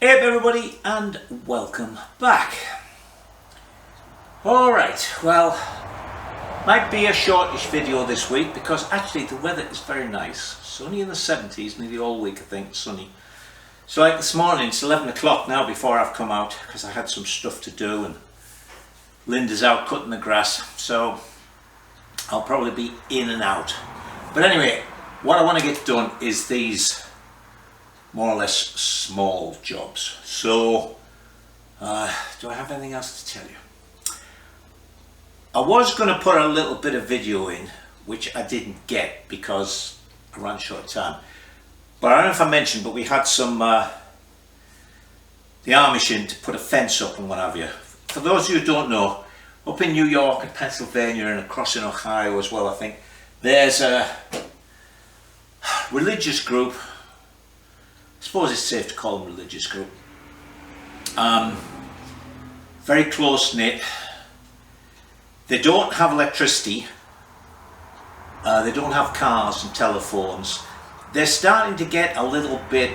Hey up everybody, and welcome back. Alright, well, might be a shortish video this week because actually the weather is very nice. Sunny in the 70s, nearly all week I think, sunny. So like this morning, it's 11 o'clock now before I've come out because I had some stuff to do and Linda's out cutting the grass, so I'll probably be in and out. But anyway, what I want to get done is these more or less small jobs. So do I have anything else to tell you? I was going to put a little bit of video in which I didn't get because I ran short of time, but I don't know if I mentioned, but we had some the Amish in to put a fence up and what have you. For those of you who don't know, up in New York and Pennsylvania and across in Ohio as well, I think there's a religious group. I suppose it's safe to call them a religious group. Very close knit. They don't have electricity. They don't have cars and telephones. They're starting to get a little bit.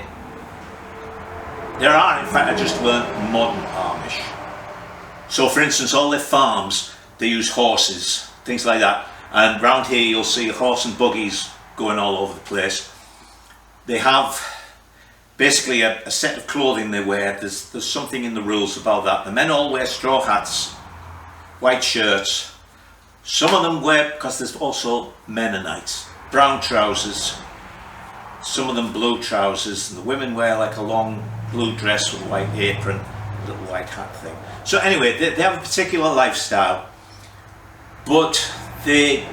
There are, in fact, I just learned modern Amish. So, for instance, all their farms, they use horses, things like that. And round here, you'll see horse and buggies going all over the place. They have basically a set of clothing they wear. There's something in the rules about that. The men all wear straw hats, white shirts. Some of them wear, because there's also Mennonites, brown trousers. Some of them blue trousers. And the women wear like a long blue dress with a white apron, a little white hat thing. So anyway, they have a particular lifestyle, but they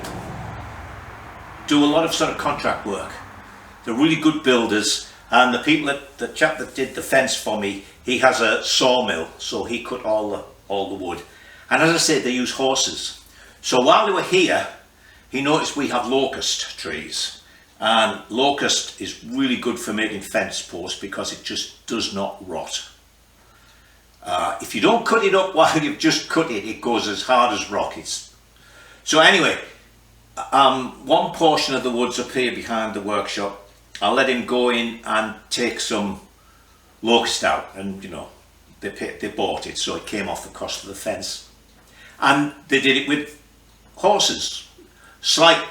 do a lot of sort of contract work. They're really good builders. And the chap that did the fence for me, he has a sawmill, so he cut all the wood. And as I said, they use horses. So while they were here, he noticed we have locust trees. And locust is really good for making fence posts because it just does not rot. If you don't cut it up while you've just cut it, it goes as hard as rock. So anyway, one portion of the woods up here behind the workshop, I let him go in and take some locust out, and you know, they bought it, so it came off the cost of the fence. And they did it with horses. Slight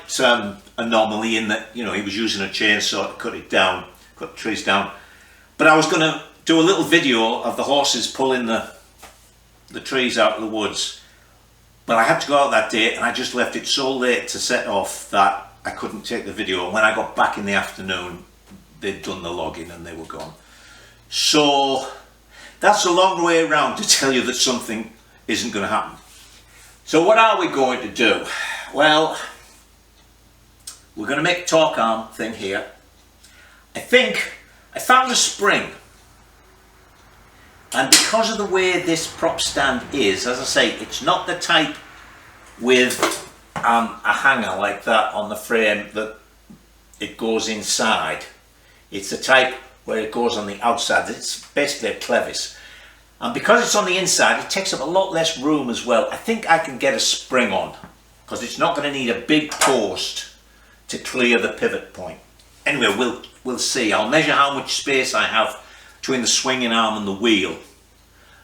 anomaly in that, you know, he was using a chainsaw to cut the trees down. But I was going to do a little video of the horses pulling the trees out of the woods. But I had to go out that day, and I just left it so late to set off that I couldn't take the video. And when I got back in the afternoon, they'd done the logging and they were gone. So that's a long way around to tell you that something isn't going to happen. So what are we going to do? Well, we're going to make a torque arm thing here. I think I found a spring. And because of the way this prop stand is, as I say, it's not the type with a hanger like that on the frame that it goes inside. It's the type where it goes on the outside. It's basically a clevis. And because it's on the inside, it takes up a lot less room as well. I think I can get a spring on because it's not going to need a big post to clear the pivot point. Anyway, we'll see. I'll measure how much space I have between the swinging arm and the wheel.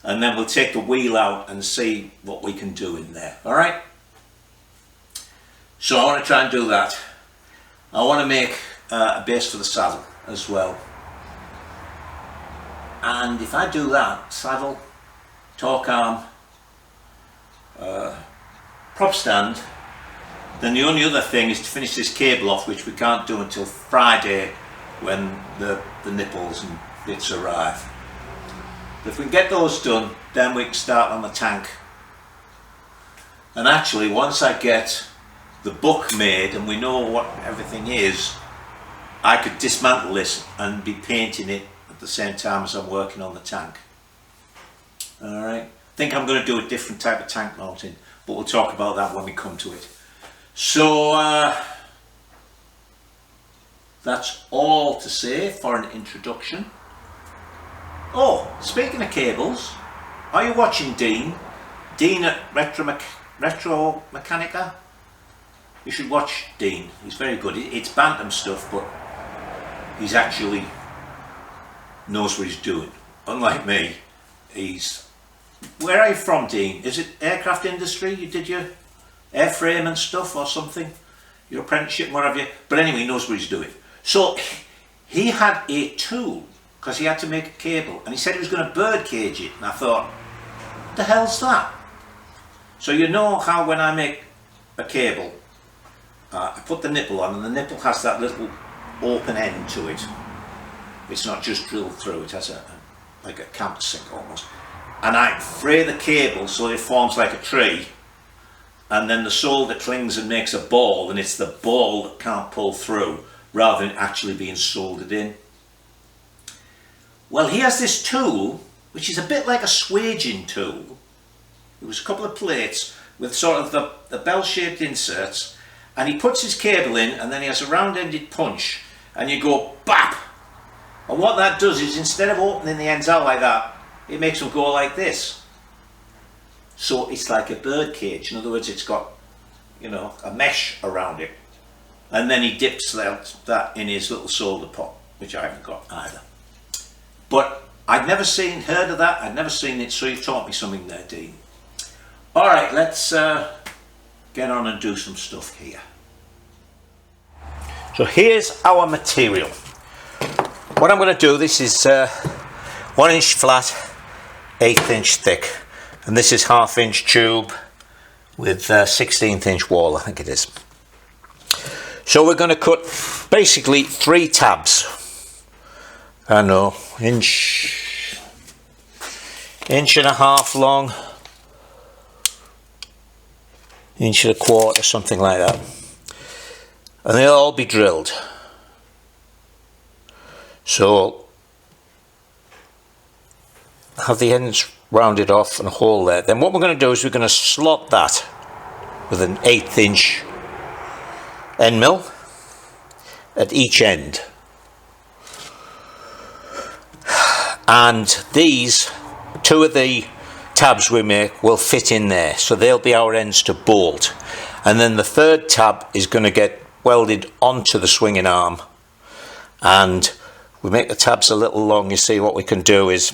And then we'll take the wheel out and see what we can do in there. All right? So I want to try and do that. I want to make a base for the saddle as well. And if I do that, saddle, torque arm, prop stand, then the only other thing is to finish this cable off, which we can't do until Friday when the nipples and bits arrive. But if we can get those done, then we can start on the tank. And actually, once I get the book made and we know what everything is, I could dismantle this and be painting it at the same time as I'm working on the tank. Alright, I think I'm going to do a different type of tank mounting, but we'll talk about that when we come to it. So that's all to say for an introduction. Oh, speaking of cables, are you watching Dean? Dean at Retro Mechanica? You should watch Dean, he's very good. It's bantam stuff, but he's actually knows what he's doing. unlike me, where are you from, Dean? Is it aircraft industry? You did your airframe and stuff or something? Your apprenticeship and what have you? But anyway, he knows what he's doing. So he had a tool, because he had to make a cable, and he said he was going to bird cage it, and I thought, what the hell's that? So you know how when I make a cable, I put the nipple on, and the nipple has that little open end to it. It's not just drilled through, it has like a countersink almost. And I fray the cable so it forms like a tree, and then the solder clings and makes a ball, and it's the ball that can't pull through rather than actually being soldered in. Well, he has this tool which is a bit like a swaging tool. It was a couple of plates with sort of the bell-shaped inserts, and he puts his cable in, and then he has a round-ended punch, and you go BAP! And what that does is, instead of opening the ends out like that, it makes them go like this. So it's like a bird cage. In other words, it's got, you know, a mesh around it. And then he dips that in his little solder pot, which I haven't got either. But I'd never heard of that. I'd never seen it, so you've taught me something there, Dean. All right, let's get on and do some stuff here. So here's our material. What I'm going to do, this is 1 inch flat, 1/8 inch thick, and this is 1/2 inch tube with 1/16 inch wall, I think it is. So we're going to cut basically 3 tabs. I know, inch and a half long, 1.25 inches, something like that, and they'll all be drilled. So have the ends rounded off and a hole there. Then what we're going to do is we're going to slot that with an 1/8 inch end mill at each end. And these 2 of the tabs we make will fit in there, so they'll be our ends to bolt. And then the 3rd tab is going to get welded onto the swinging arm, and we make the tabs a little long. You see, what we can do is,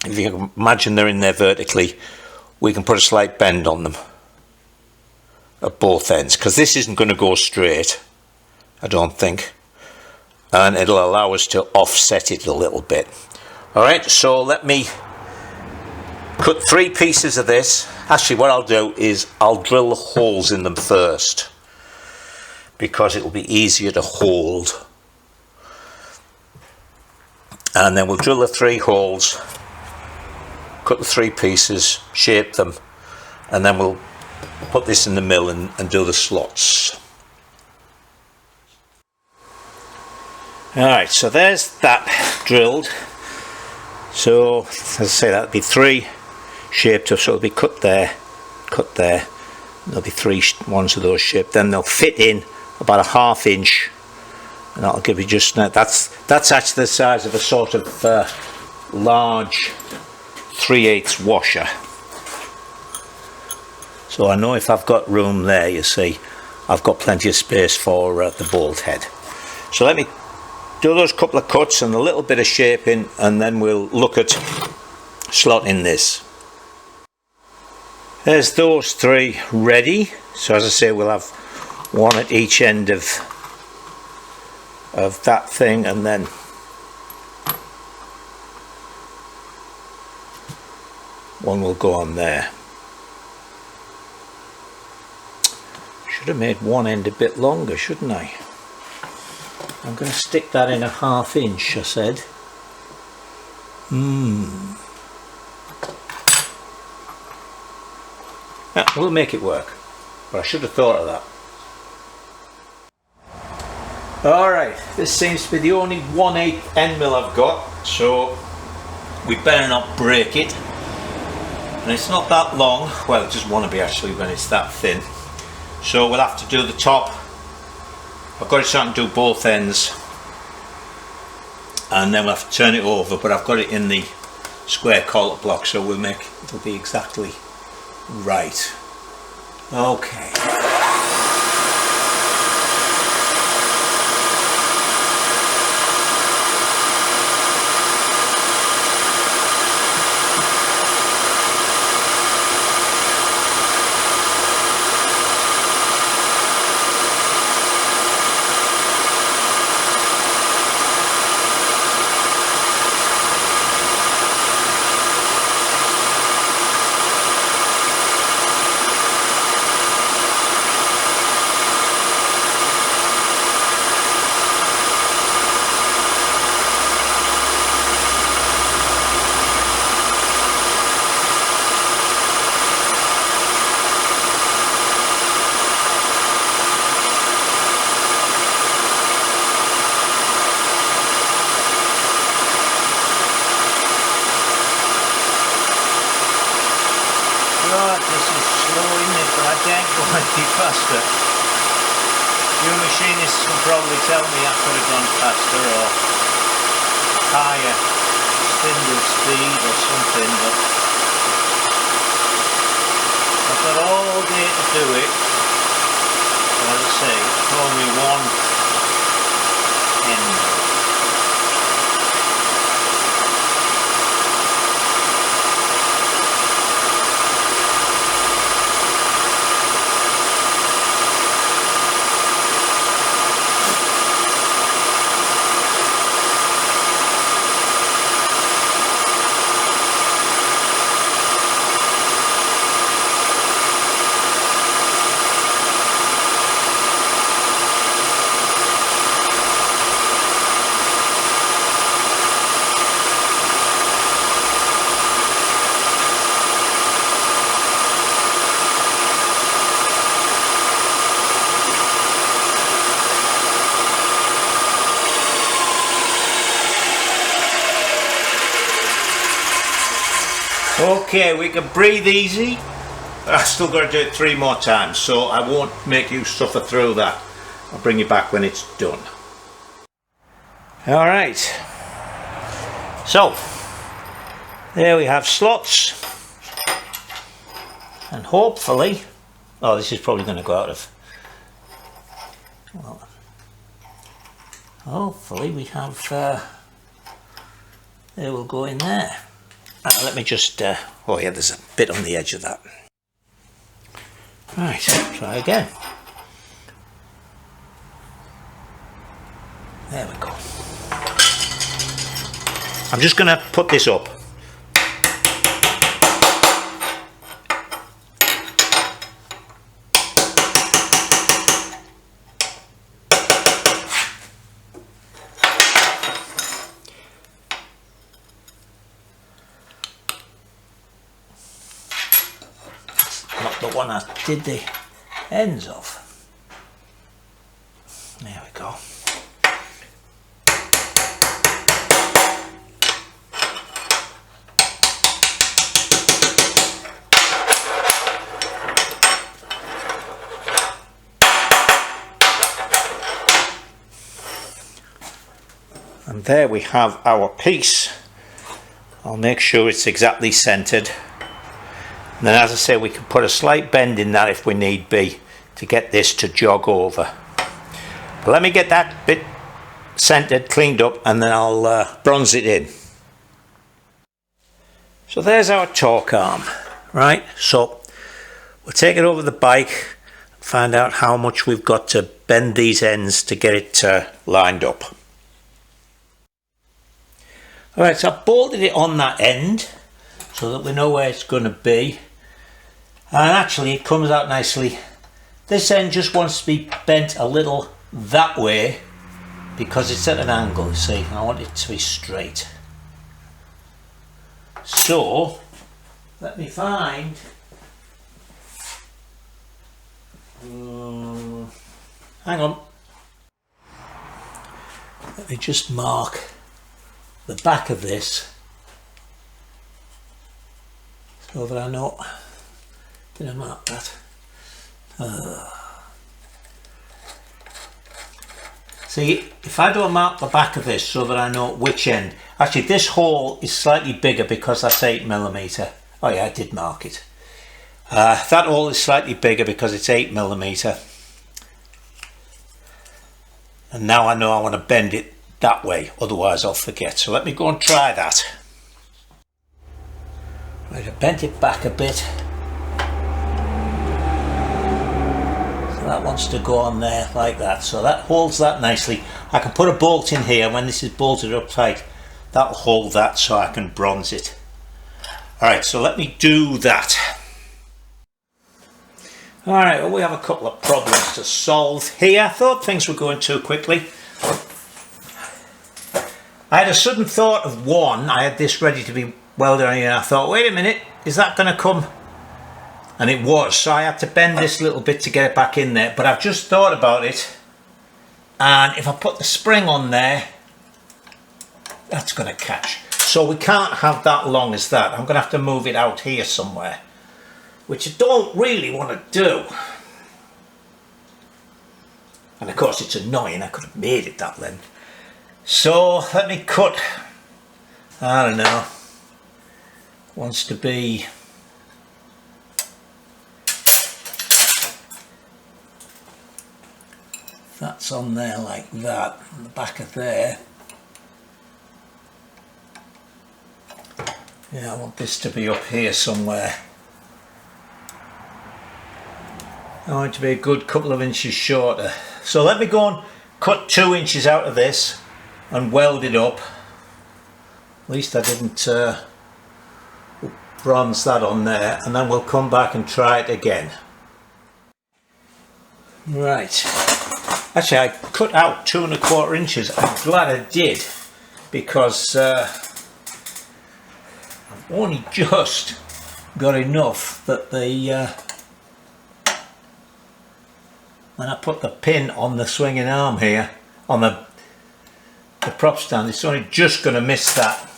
if you can imagine they're in there vertically, we can put a slight bend on them at both ends, because this isn't going to go straight, I don't think, and it'll allow us to offset it a little bit. Alright, so let me cut 3 pieces of this. Actually, what I'll do is I'll drill the holes in them first, because it will be easier to hold. And then we'll drill the 3 holes, cut the 3 pieces, shape them, and then we'll put this in the mill and do the slots. Alright, so there's that drilled. So, as I say, that'll be 3 shaped up, so it'll be cut there, there'll be 3 ones of those shaped, then they'll fit in about a 1/2 inch, and that'll give you just now, that's actually the size of a sort of large 3/8 washer. So I know if I've got room there, you see, I've got plenty of space for the bolt head. So let me do those couple of cuts and a little bit of shaping, and then we'll look at slotting this. There's those 3 ready. So as I say, we'll have 1 at each end of that thing, and then one will go on there. Should have made one end a bit longer, shouldn't I? I'm going to stick that in a 1/2 inch, I said. Yeah, we'll make it work, but I should have thought of that. Alright, this seems to be the only 1/8 end mill I've got, so we better not break it. And it's not that long, well, it doesn't want to be actually when it's that thin. So we'll have to do the top. I've got it so I can do both ends, and then we'll have to turn it over, but I've got it in the square collar block, so it'll be exactly right. Okay. daren't go any faster. You machinists can probably tell me I could have gone faster or higher spindle speed or something, but I've got all day to do it. As I say, it's only one end. Okay, we can breathe easy. I've still got to do it 3 more times, so I won't make you suffer through that. I'll bring you back when it's done. Alright, so there we have slots, and hopefully, oh, this is probably going to go out of, well, hopefully we have, they will go in there. Let me just, oh yeah, there's a bit on the edge of that. Right, try again. There we go. I'm just going to put this up. Not the one I did the ends of. There we go. And there we have our piece. I'll make sure it's exactly centered. And then, as I say, we can put a slight bend in that if we need be to get this to jog over. But let me get that bit centered, cleaned up, and then I'll bronze it in. So there's our torque arm, right? So we'll take it over the bike, find out how much we've got to bend these ends to get it lined up. Alright, so I've bolted it on that end so that we know where it's going to be, and actually it comes out nicely. This end just wants to be bent a little that way because it's at an angle, you see. I want it to be straight. So let me find hang on, let me just mark the back of this so that I know. Did I mark that? See, if I don't mark the back of this so that I know which end, actually this hole is slightly bigger because that's 8mm. Oh yeah, I did mark it. That hole is slightly bigger because it's 8mm, and now I know I want to bend it that way, otherwise I'll forget. So let me go and try that. Right, I bent it back a bit. So that wants to go on there like that. So that holds that nicely. I can put a bolt in here. When this is bolted up tight, that'll hold that so I can bronze it. Alright, so let me do that. Alright, well, we have a couple of problems to solve here. I thought things were going too quickly. I had a sudden thought of one. I had this ready to be welded on here, and I thought, wait a minute, is that going to come? And it was, so I had to bend this little bit to get it back in there. But I've just thought about it, and if I put the spring on there, that's going to catch. So we can't have that long as that. I'm going to have to move it out here somewhere. which I don't really want to do. And of course it's annoying, I could have made it that length. So let me cut, I don't know, wants to be that's on there like that, on the back of there. Yeah, I want this to be up here somewhere. I want it to be a good couple of inches shorter. So let me go and cut 2 inches out of this and weld it up. At least I didn't bronze that on there, and then we'll come back and try it again. Right. Actually, I cut out 2 1/4 inches. I'm glad I did, because I've only just got enough that when I put the pin on the swinging arm here, on the prop stand, it's only just going to miss that.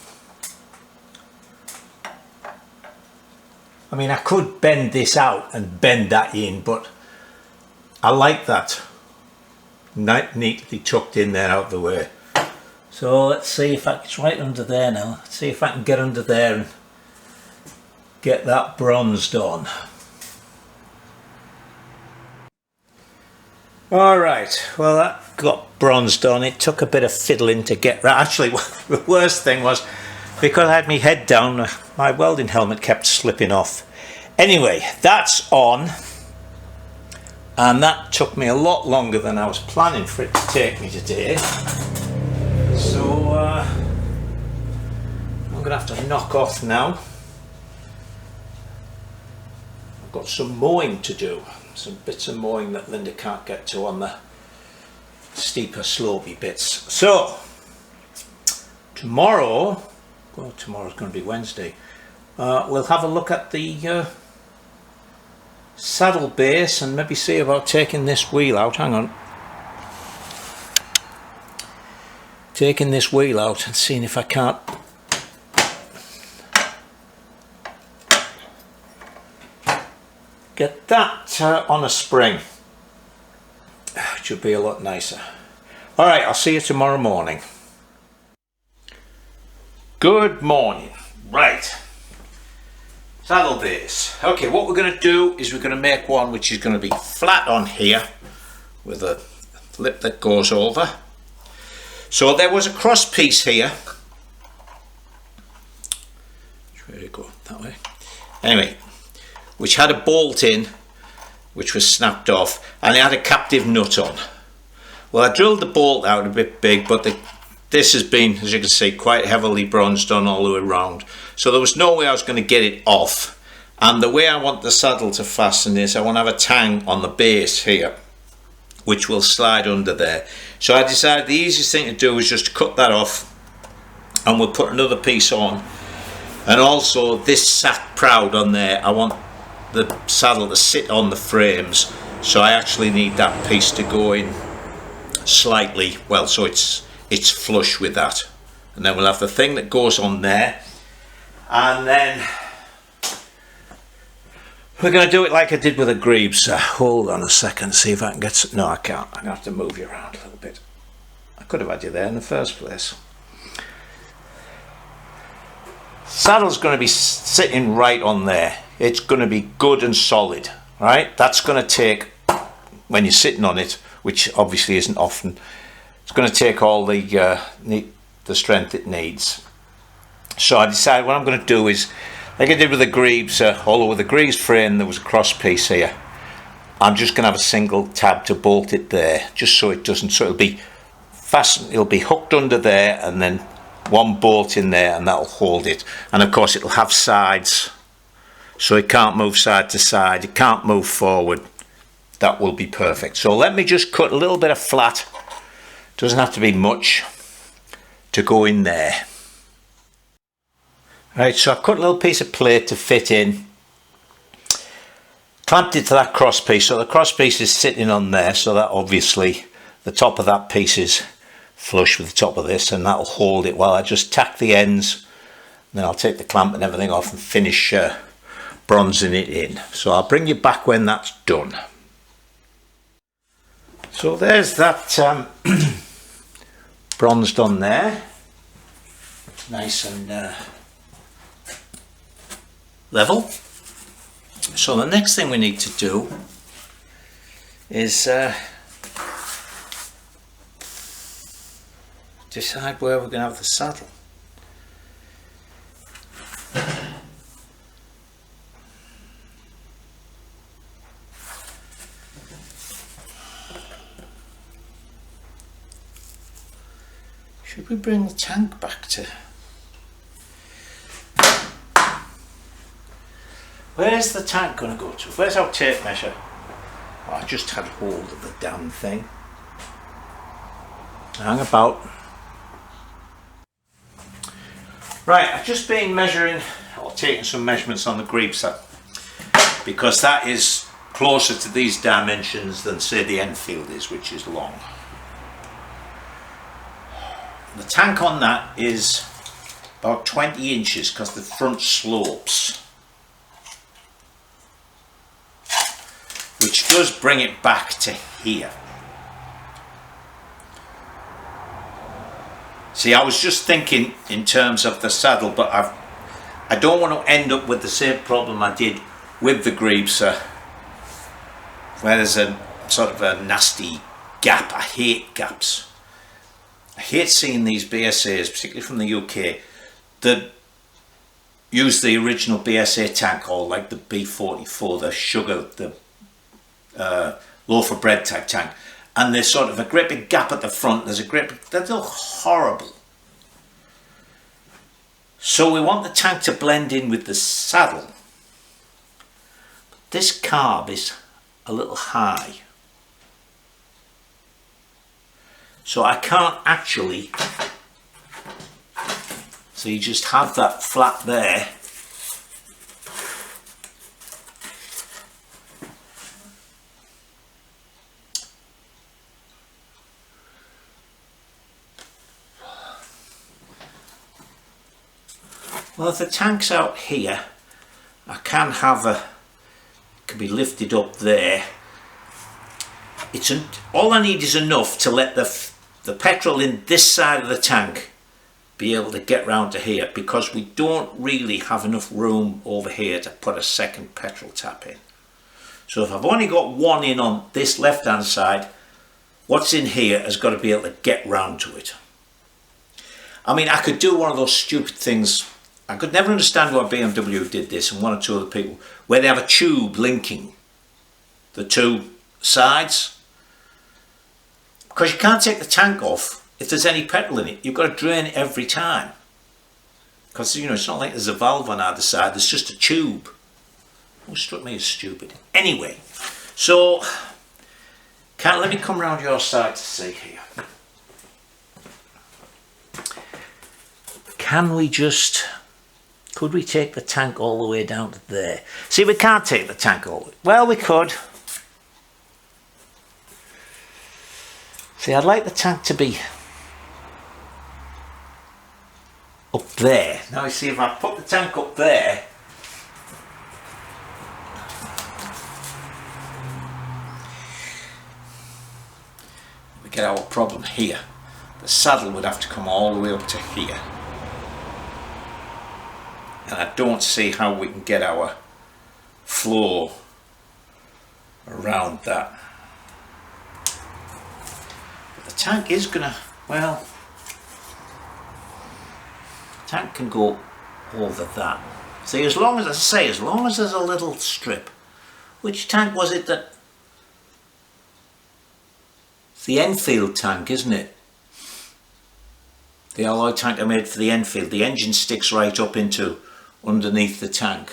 I mean, I could bend this out and bend that in, but I like that neatly tucked in there out of the way. So let's see if it's right under there now. Let's see if I can get under there and get that bronzed on. Alright, well that got bronzed on. It took a bit of fiddling to get right. Actually, the worst thing was, because I had my head down, my welding helmet kept slipping off. Anyway, that's on, and that took me a lot longer than I was planning for it to take me today. So I'm going to have to knock off now. I've got some mowing to do. Some bits of mowing that Linda can't get to on the steeper slopey bits. So tomorrow, well, tomorrow's going to be Wednesday, we'll have a look at the saddle base and maybe see about taking this wheel out. Hang on. Taking this wheel out and seeing if I can't get that on a spring. It should be a lot nicer. Alright, I'll see you tomorrow morning. Good morning. Right. Saddle base. Okay, what we're going to do is we're going to make one which is going to be flat on here with a lip that goes over. So there was a cross piece here. Where did it go? That way. Anyway, which had a bolt in, which was snapped off, and it had a captive nut on. Well, I drilled the bolt out a bit big, but this has been, as you can see, quite heavily bronzed on all the way around. So there was no way I was going to get it off. And the way I want the saddle to fasten is I want to have a tang on the base here, which will slide under there. So I decided the easiest thing to do is just to cut that off, and we'll put another piece on. And also this sat proud on there, I want the saddle to sit on the frames, so I actually need that piece to go in slightly, well, so it's flush with that. And then we'll have the thing that goes on there, and then we're going to do it like I did with the greaves. Hold on a second, see if I can get no, I can't. I'm going to have to move you around a little bit. I could have had you there in the first place. Saddle's going to be sitting right on there. It's going to be good and solid, right? That's going to take, when you're sitting on it, which obviously isn't often, it's going to take all the strength it needs. So I decided what I'm going to do is, like I did with the greaves, although with the greaves frame there was a cross piece here, I'm just going to have a single tab to bolt it there, just so it doesn't, so it'll be fastened, it'll be hooked under there, and then one bolt in there, and that'll hold it. And of course it'll have sides, so it can't move side to side, it can't move forward. That will be perfect. So let me just cut a little bit of flat, doesn't have to be much, to go in there. Right, so I've cut a little piece of plate to fit in, clamped it to that cross piece, so the cross piece is sitting on there, so that obviously the top of that piece is flush with the top of this, and that'll hold it while I just tack the ends. Then I'll take the clamp and everything off and finish bronzing it in. So I'll bring you back when that's done. So there's that bronzed on there, nice and level. So the next thing we need to do is decide where we're going to have the saddle. Should we bring the tank back to? Where's the tank going to go to? Where's our tape measure? Oh, I just had hold of the damn thing. Hang about. Right, I've just been measuring or taking some measurements on the greaves because that is closer to these dimensions than say the Enfield is, which is long. The tank on that is about 20 inches because the front slopes, which does bring it back to here. See, I was just thinking in terms of the saddle, but I don't want to end up with the same problem I did with the greaves, where there's a sort of a nasty gap. I hate gaps. I hate seeing these BSAs, particularly from the UK, that use the original BSA tank, or like the B44, the sugar, the loaf of bread type tank, and there's sort of a great big gap at the front. There's a great big, they look horrible. So we want the tank to blend in with the saddle. This carb is a little high, so I can't actually, so you just have that flat there. Well, if the tank's out here, I can have it can be lifted up there. All I need is enough to let the petrol in this side of the tank be able to get round to here, because we don't really have enough room over here to put a second petrol tap in. So if I've only got one in on this left hand side, what's in here has got to be able to get round to it. I mean, I could do one of those stupid things. I could never understand why BMW did this, and one or two other people, where they have a tube linking the two sides, because you can't take the tank off if there's any petrol in it. You've got to drain it every time, because you know it's not like there's a valve on either side. There's just a tube. What struck me as stupid. Anyway, so let me come round your side to see here. Could we take the tank all the way down to there? See, we can't take the tank all the way. Well, we could. See, I'd like the tank to be up there. Now, you see, if I put the tank up there, we get our problem here. The saddle would have to come all the way up to here. And I don't see how we can get our floor around that. But the tank is gonna, well, the tank can go over that. See, as long as, I say, as long as there's a little strip. Which tank was it that? It's the Enfield tank, isn't it? The alloy tank I made for the Enfield. The engine sticks right up into underneath the tank.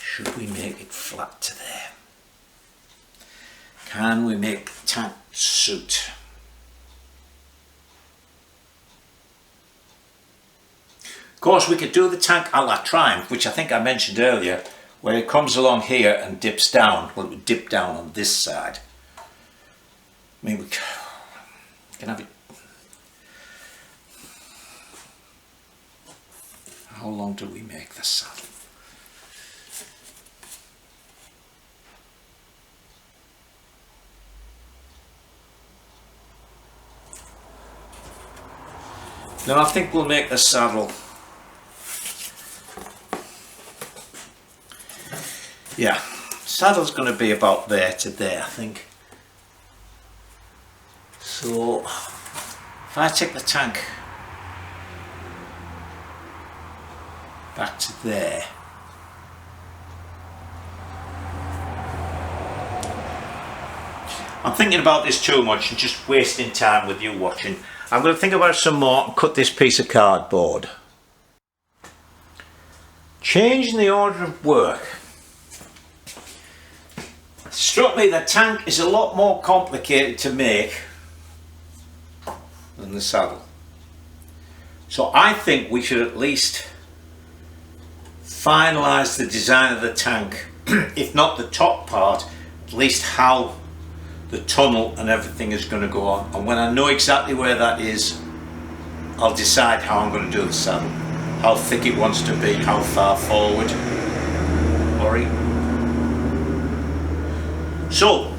Should we make it flat to there? Can we make the tank suit? Of course, we could do the tank a la Triumph, which I think I mentioned earlier, where it comes along here and dips down. Well, it would dip down on this side. I mean, we can have it. How long do we make the saddle? Now I think we'll make the saddle, yeah, saddle's going to be about there to there, I think. So if I take the tank back to there, I'm thinking about this too much and just wasting time with you watching. I'm going to think about it some more and cut this piece of cardboard. Changing the order of work. It struck me the tank is a lot more complicated to make than the saddle. So I think we should at least finalise the design of the tank, if not the top part, at least how the tunnel and everything is going to go on. And when I know exactly where that is, I'll decide how I'm going to do the saddle, how thick it wants to be, how far forward. Alright. So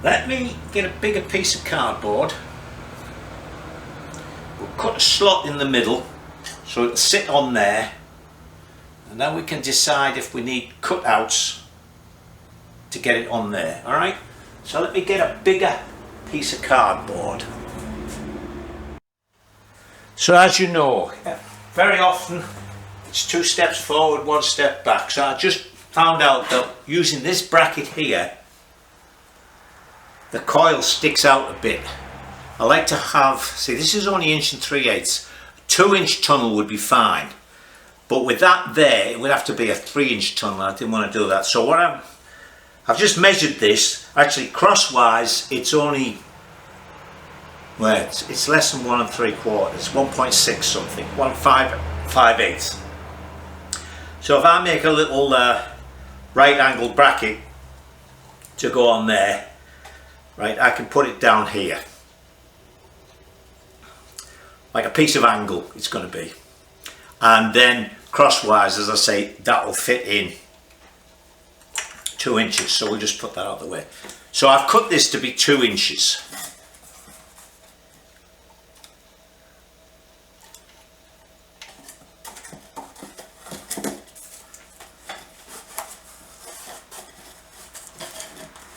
let me get a bigger piece of cardboard. We'll cut a slot in the middle so it'll sit on there, and then we can decide if we need cutouts to get it on there. Alright, so let me get a bigger piece of cardboard. So as you know, very often it's 2 steps forward, 1 step back. So I just found out that using this bracket here, the coil sticks out a bit. I like to have, see, this is only 1 3/8. 2-inch tunnel would be fine, but with that there it would have to be a 3-inch tunnel. I didn't want to do that. So what I've just measured this. Actually, crosswise, it's only, well, it's less than 1 3/4, 1.6 something, 1.5/8. So if I make a little right angled bracket to go on there, right, I can put it down here, like a piece of angle it's going to be, and then crosswise, as I say, that will fit in 2 inches. So we'll just put that out of the way. So I've cut this to be 2 inches.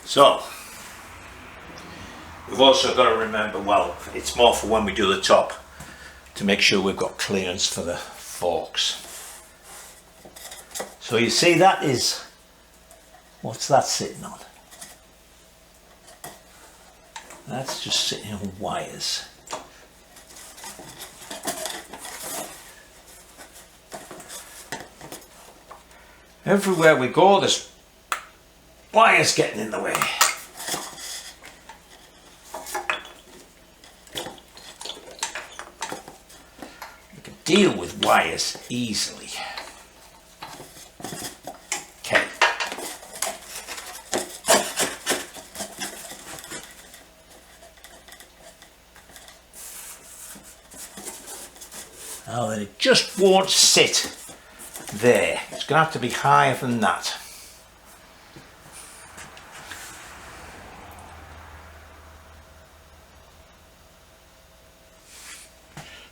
So we've also got to remember, well, it's more for when we do the top, to make sure we've got clearance for the forks. So you see, that is, what's that sitting on? That's just sitting on wires. Everywhere we go, there's wires getting in the way. You can deal with wires easily. Okay. Oh, and it just won't sit there. It's going to have to be higher than that.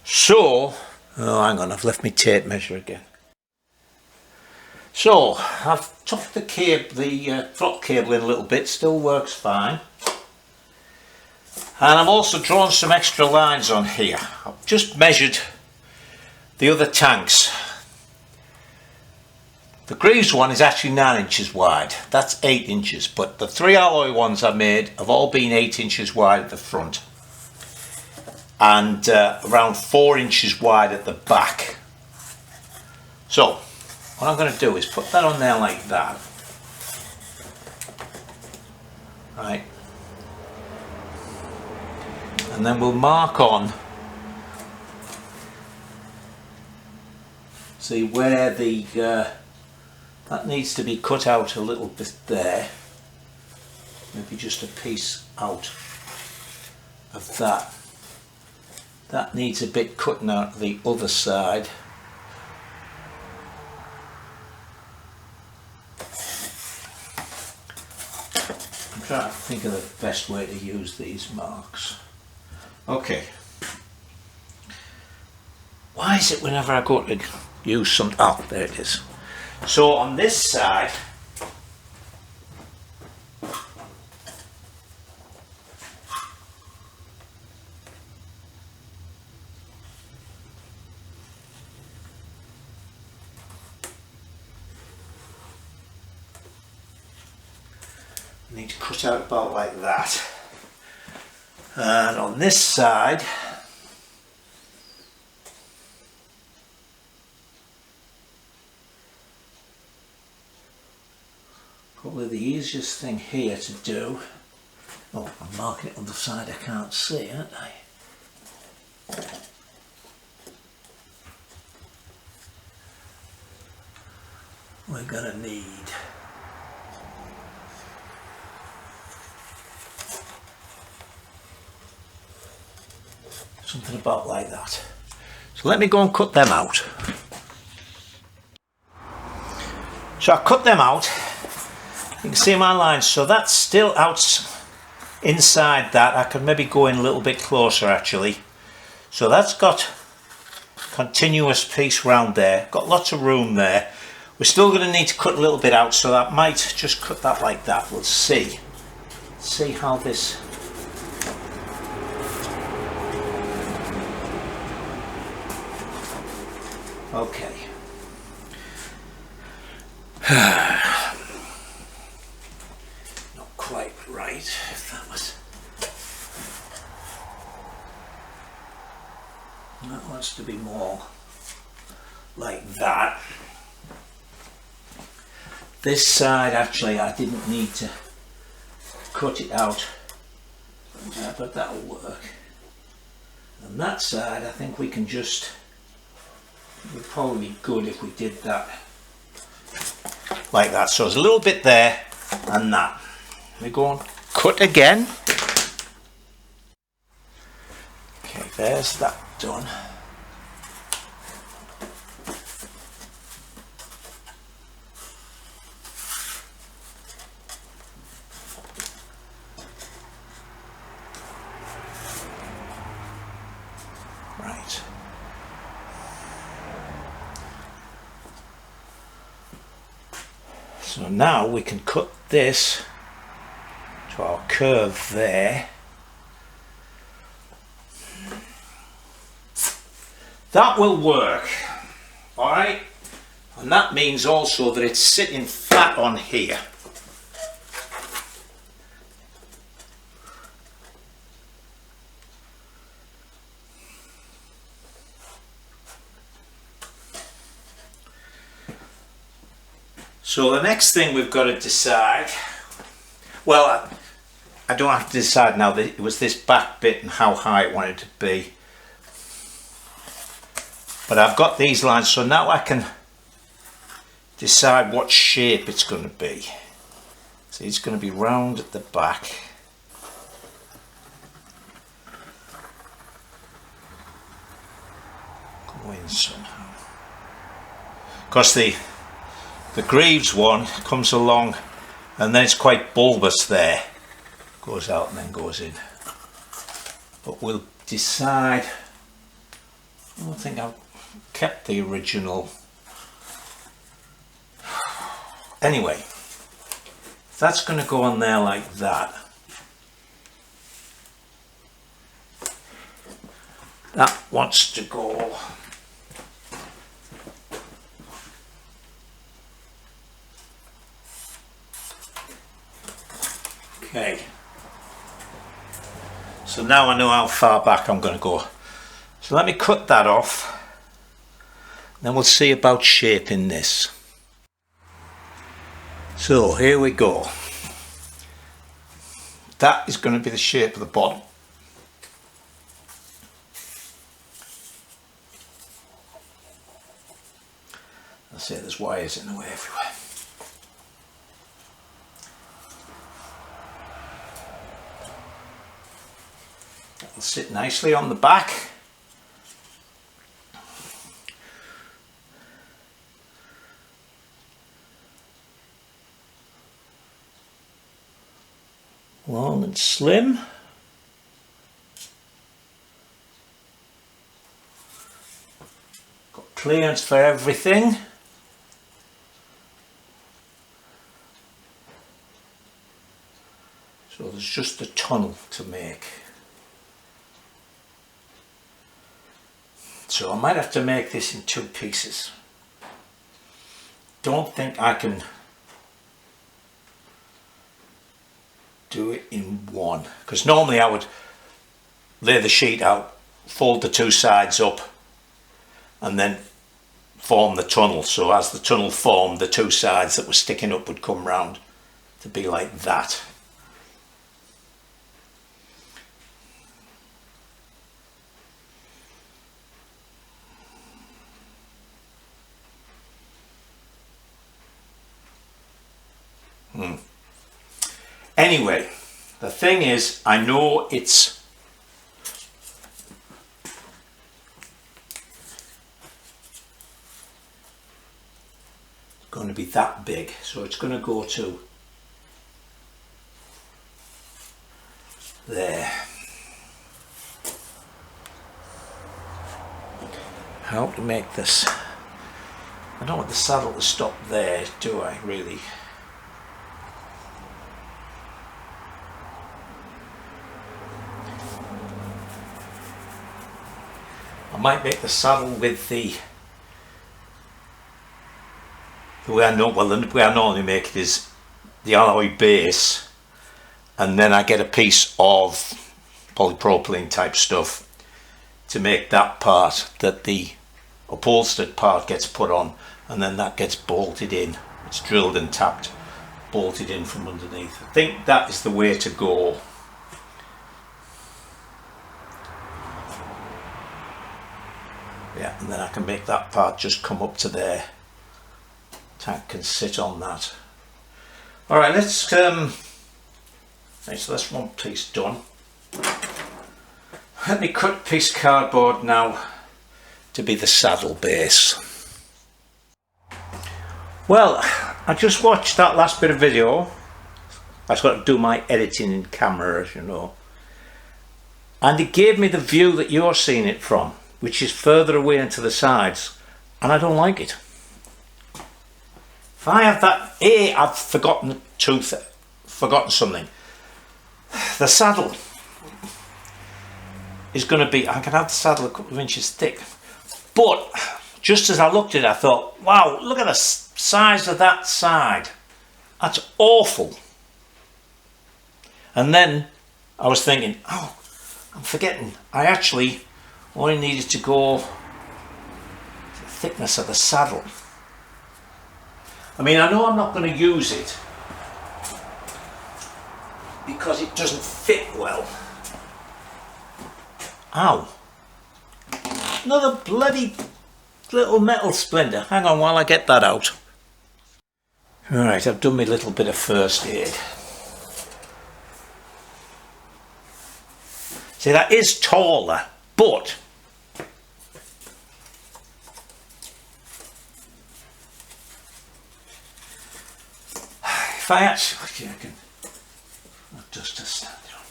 So, oh, hang on, I've left my tape measure again. So, I've tucked the throttle cable in a little bit, still works fine. And I've also drawn some extra lines on here. I've just measured the other tanks. The Greaves one is actually 9 inches wide, that's 8 inches, but the 3 alloy ones I made have all been 8 inches wide at the front, and around 4 inches wide at the back. So what I'm going to do is put that on there like that, right, and then we'll mark on, see where the that needs to be cut out a little bit there, maybe just a piece out of that. That needs a bit cutting out the other side. I'm trying to think of the best way to use these marks. Okay. Why is it whenever I go to use some... Oh, there it is. So on this side, I need to cut out about like that. And on this side, probably the easiest thing here to do. Oh, I'm marking it on the side I can't see, aren't I? We're gonna need something about like that. So let me go and cut them out. So I cut them out. You can see my lines, so that's still out inside that. I can maybe go in a little bit closer actually. So that's got continuous piece round there, got lots of room there. We're still going to need to cut a little bit out, so that might just cut that like that. We'll see. See how this... Okay. Not quite right, if that was... That wants to be more like that. This side, actually, I didn't need to cut it out, but that'll work. And that side, I think we can just... It would probably be good if we did that like that. So there's a little bit there and that. We go and cut again. Okay, there's that done. Right. So now we can cut this to our curve there. That will work, alright? And that means also that it's sitting flat on here. So the next thing we've got to decide, well, I don't have to decide now, that it was this back bit and how high I want it to be. But I've got these lines, so now I can decide what shape it's going to be. So it's going to be round at the back. Go in somehow. Because the Greaves one comes along and then it's quite bulbous there. Goes out and then goes in. But we'll decide. I don't think I've kept the original. Anyway, if that's going to go on there like that. That wants to go. Okay. So now I know how far back I'm going to go. So let me cut that off. Then we'll see about shaping this. So here we go. That is going to be the shape of the bottom. I say there's wires in the way everywhere. That'll sit nicely on the back. long and slim. Got clearance for everything. So there's just a tunnel to make. So I might have to make this in 2 pieces. Don't think I can do it in one, because normally I would lay the sheet out, fold the 2 sides up and then form the tunnel. So as the tunnel formed, the 2 sides that were sticking up would come round to be like that. Anyway, the thing is, I know it's going to be that big, so it's going to go to there. How to make this? I don't want the saddle to stop there, do I really? I might make the saddle with the way I normally make it is the alloy base, and then I get a piece of polypropylene type stuff to make that part that the upholstered part gets put on, and then that gets bolted in. It's drilled and tapped, bolted in from underneath. I think that is the way to go. Yeah, and then I can make that part just come up to there. Tank can sit on that. All right, let's right, so that's one piece done. Let me cut a piece of cardboard now to be the saddle base. Well, I just watched that last bit of video. I've got to do my editing in camera, as you know. And it gave me the view that you're seeing it from, which is further away into the sides, and I don't like it. If I have that, I've forgotten something. The saddle is going to be, I can have the saddle a couple of inches thick, but just as I looked at it, I thought, wow, look at the size of that side. That's awful. And then I was thinking, oh, I'm forgetting, I actually only needed to go to the thickness of the saddle. I mean, I know I'm not going to use it because it doesn't fit well. Ow. Another bloody little metal splinter. Hang on while I get that out. Right, I've done my little bit of first aid. See, that is taller, but if I actually, I can just stand it on.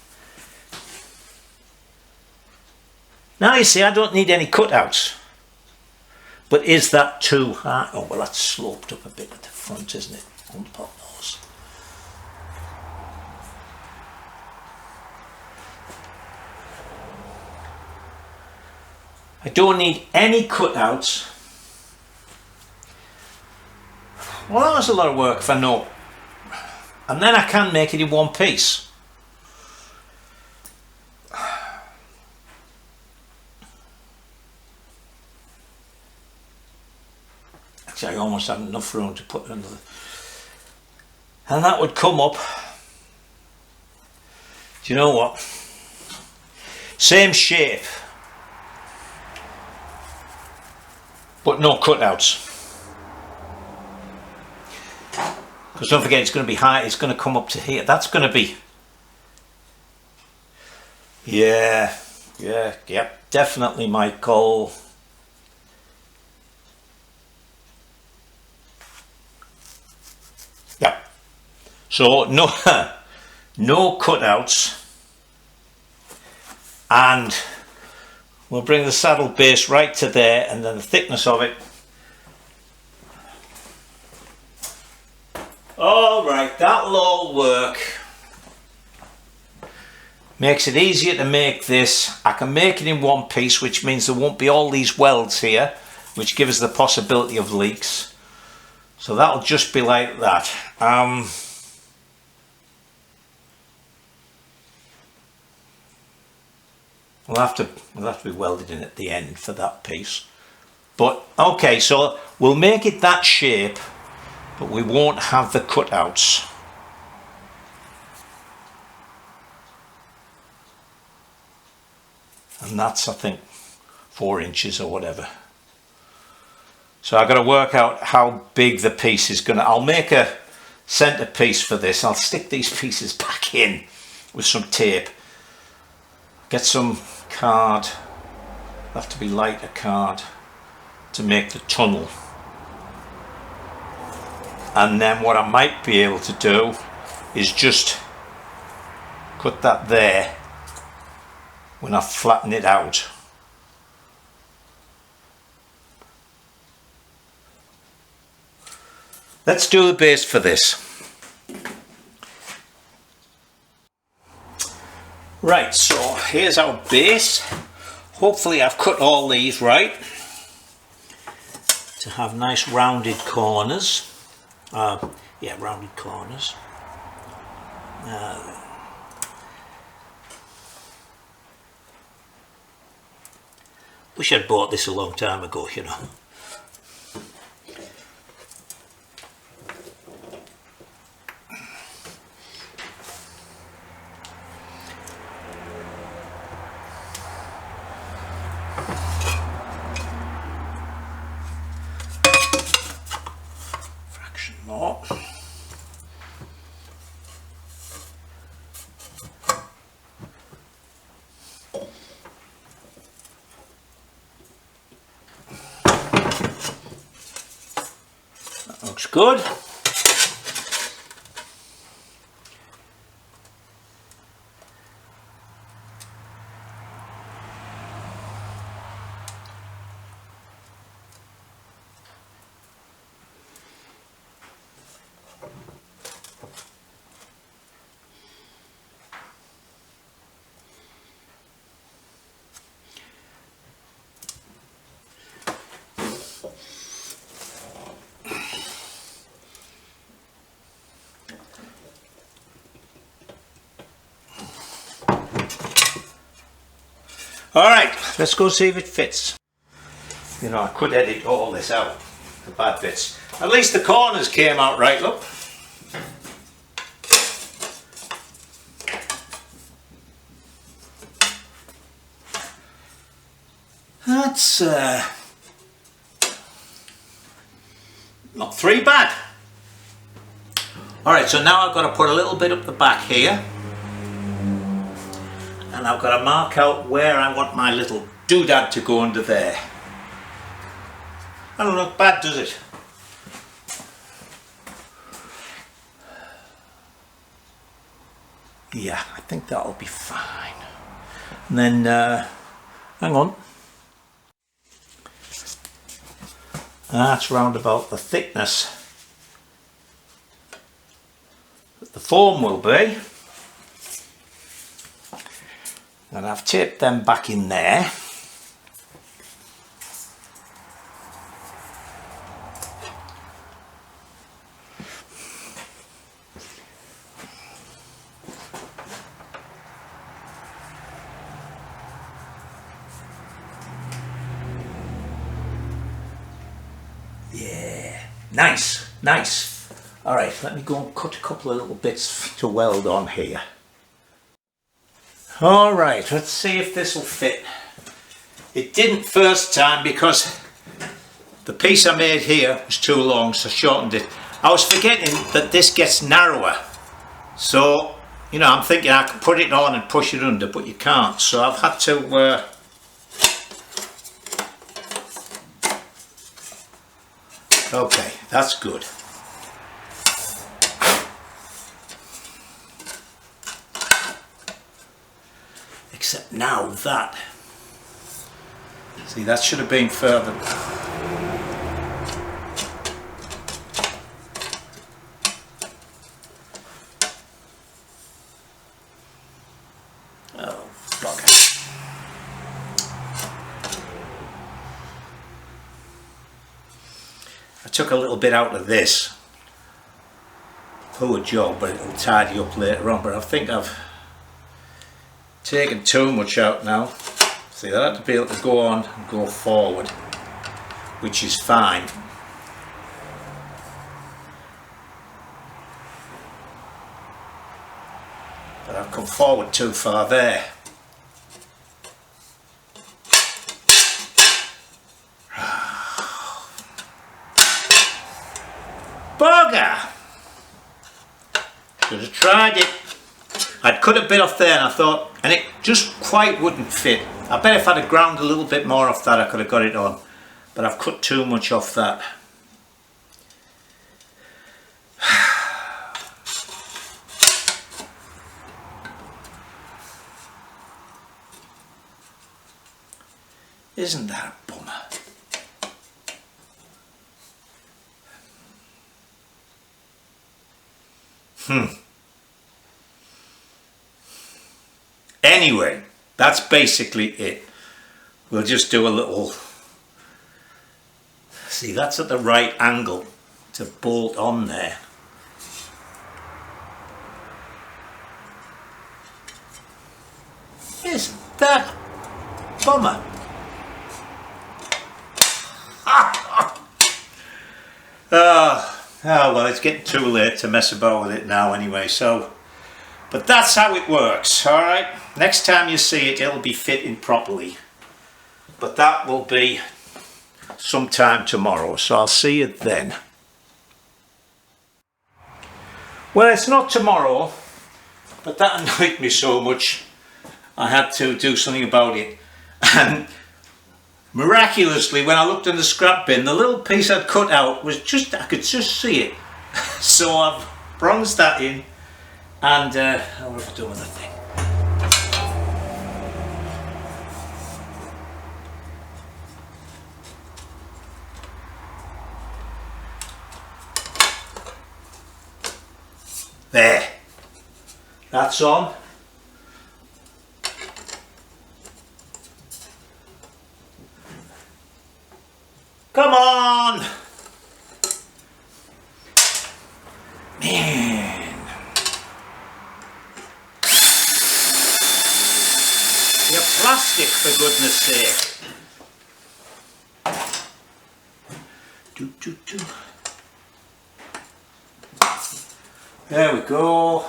Now you see, I don't need any cutouts. But is that too high? Oh well, that's sloped up a bit at the front, isn't it? On the pot nose. I don't need any cutouts. Well, that was a lot of work if I know. And then I can make it in one piece. Actually, I almost have enough room to put under the... And that would come up. Do you know what? Same shape, but no cutouts. Because don't forget, it's going to be high, it's going to come up to here. That's going to be... Yeah, definitely, Michael. Yeah. So, no, no cutouts, and we'll bring the saddle base right to there, and then the thickness of it. Alright, that'll all work. Makes it easier to make this. I can make it in one piece, which means there won't be all these welds here, which gives the possibility of leaks. So that'll just be like that. We'll have to be welded in at the end for that piece. But okay, so we'll make it that shape, but we won't have the cutouts. And that's, I think, 4 inches or whatever. So I've got to work out how big the piece is going to. I'll make a centre piece for this. I'll stick these pieces back in with some tape. Get some card. It'll have to be lighter card to make the tunnel. And then what I might be able to do is just cut that there when I flatten it out. Let's do the base for this. Right, so here's our base. Hopefully I've cut all these right to have nice rounded corners. Yeah, rounded corners. Wish I'd bought this a long time ago, you know. Fraction more. Looks good. Alright, let's go see if it fits. You know, I could edit all this out, the bad bits. At least the corners came out right, look. That's not three bad. Alright, so now I've got to put a little bit up the back here. And I've got to mark out where I want my little doodad to go under there. I don't look bad, does it? Yeah, I think that'll be fine. And then, hang on. That's round about the thickness that the foam will be. And I've taped them back in there. Yeah, nice, nice. All right, let me go and cut a couple of little bits to weld on here. All right, let's see if this will fit. It didn't first time because the piece I made here was too long, so I shortened it. I was forgetting that this gets narrower. So, you know, I'm thinking I could put it on and push it under, but you can't. So I've had to... Okay, that's good. Except now that, see, that should have been further. Oh, bugger. I took a little bit out of this. Poor job, but it'll tidy up later on. But I think I've taken too much out now. See, I have to be able to go on and go forward, which is fine. But I've come forward too far there. Bugger! Should have tried it. I'd cut a bit off there and I thought, and it just quite wouldn't fit. I bet if I'd have ground a little bit more off that I could have got it on. But I've cut too much off that. Isn't that a bummer? Anyway, that's basically it. We'll just do a little, see, that's at the right angle to bolt on there. Isn't that a bummer? Oh well, it's getting too late to mess about with it now anyway, so, but that's how it works, alright? Next time you see it, it'll be fitting properly, but that will be sometime tomorrow, so I'll see you then. Well, it's not tomorrow, but that annoyed me so much I had to do something about it. And miraculously, when I looked in the scrap bin, the little piece I'd cut out was just, I could just see it. So I've bronzed that in, and what have I done with the thing? There, that's on. Come on! Man. You're plastic, for goodness sake. There we go.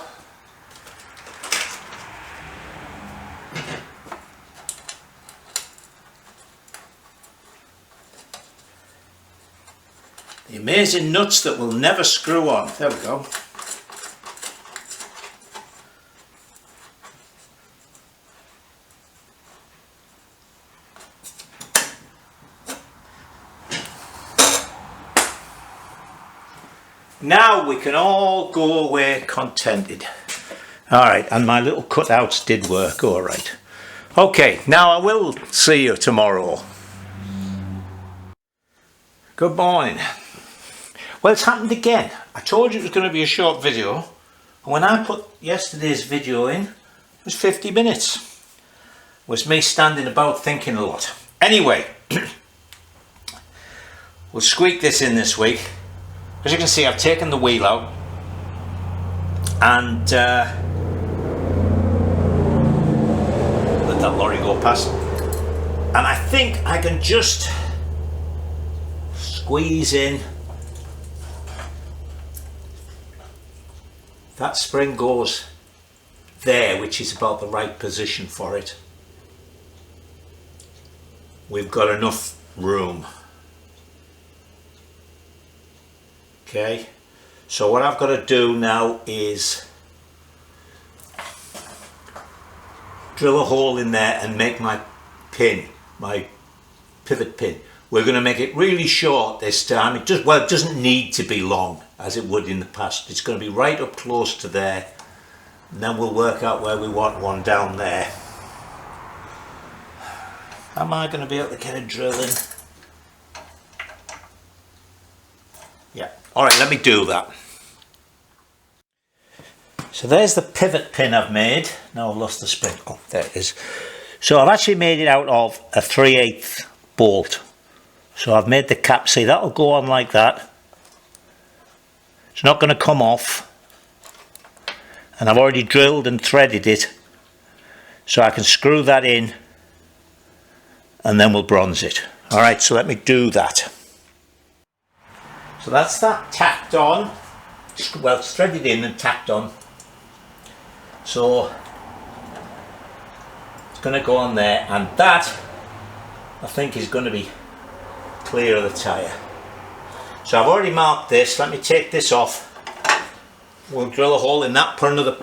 The amazing nuts that will never screw on. There we go. Now we can all go away contented. Alright, and my little cutouts did work, alright. Okay, now I will see you tomorrow. Good morning. Well, it's happened again. I told you it was going to be a short video, and when I put yesterday's video in, it was 50 minutes. It was me standing about thinking a lot. Anyway, we'll squeak this in this week. As you can see, I've taken the wheel out, and let that lorry go past. And I think I can just squeeze in. That spring goes there, which is about the right position for it. We've got enough room. Okay, so what I've got to do now is drill a hole in there and make my pin, my pivot pin. We're going to make it really short this time. It doesn't need to be long as it would in the past. It's going to be right up close to there, and then we'll work out where we want one down there. Am I going to be able to get a drill in? Yeah. Alright, let me do that. So there's the pivot pin I've made. Now I've lost the spring. Oh, there it is. So I've actually made it out of a 3/8 bolt. So I've made the cap. See, that'll go on like that. It's not going to come off. And I've already drilled and threaded it. So I can screw that in. And then we'll bronze it. Alright, so let me do that. So that's that tacked on. Well, it's threaded in and tacked on. So it's going to go on there, and that I think is going to be clear of the tyre. So I've already marked this. Let me take this off. We'll drill a hole in that, put another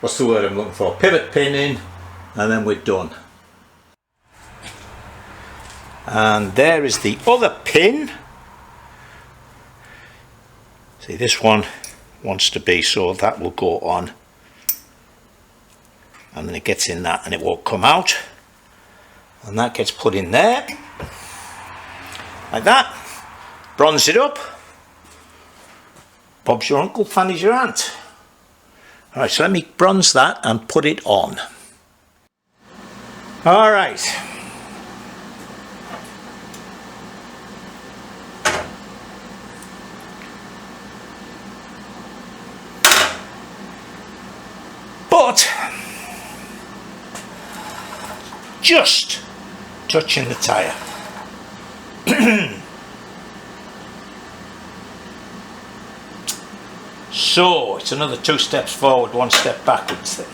what's the word I'm looking for, pivot pin in, and then we're done. And there is the other pin. See, this one wants to be, so that will go on, and then it gets in that and it won't come out, and that gets put in there like that. Bronze it up. Bob's your uncle, Fanny's your aunt. Alright, so let me bronze that and put it on. Alright. But just touching the tyre. So it's another 2 steps forward, 1 step backwards then.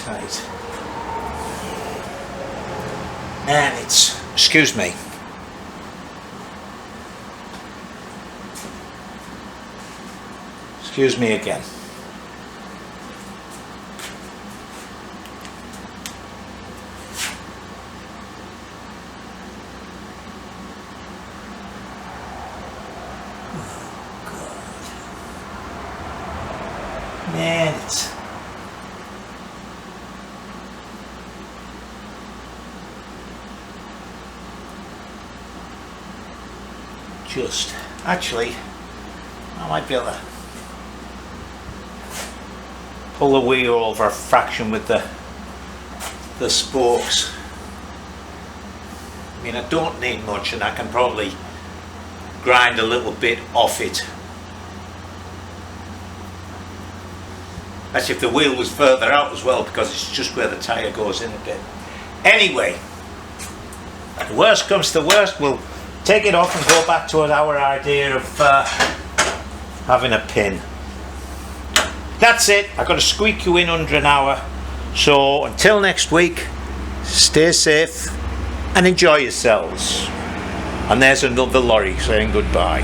Tight. And it's, excuse me. Excuse me again. Man, it's just, actually, I might be able to pull the wheel over a fraction with the spokes. I mean, I don't need much, and I can probably grind a little bit off it. That's if the wheel was further out as well, because it's just where the tyre goes in a bit. Anyway, the worst comes to worst, we'll take it off and go back to our idea of having a pin. That's it. I've got to squeak you in under an hour. So until next week, stay safe and enjoy yourselves. And there's another lorry saying goodbye.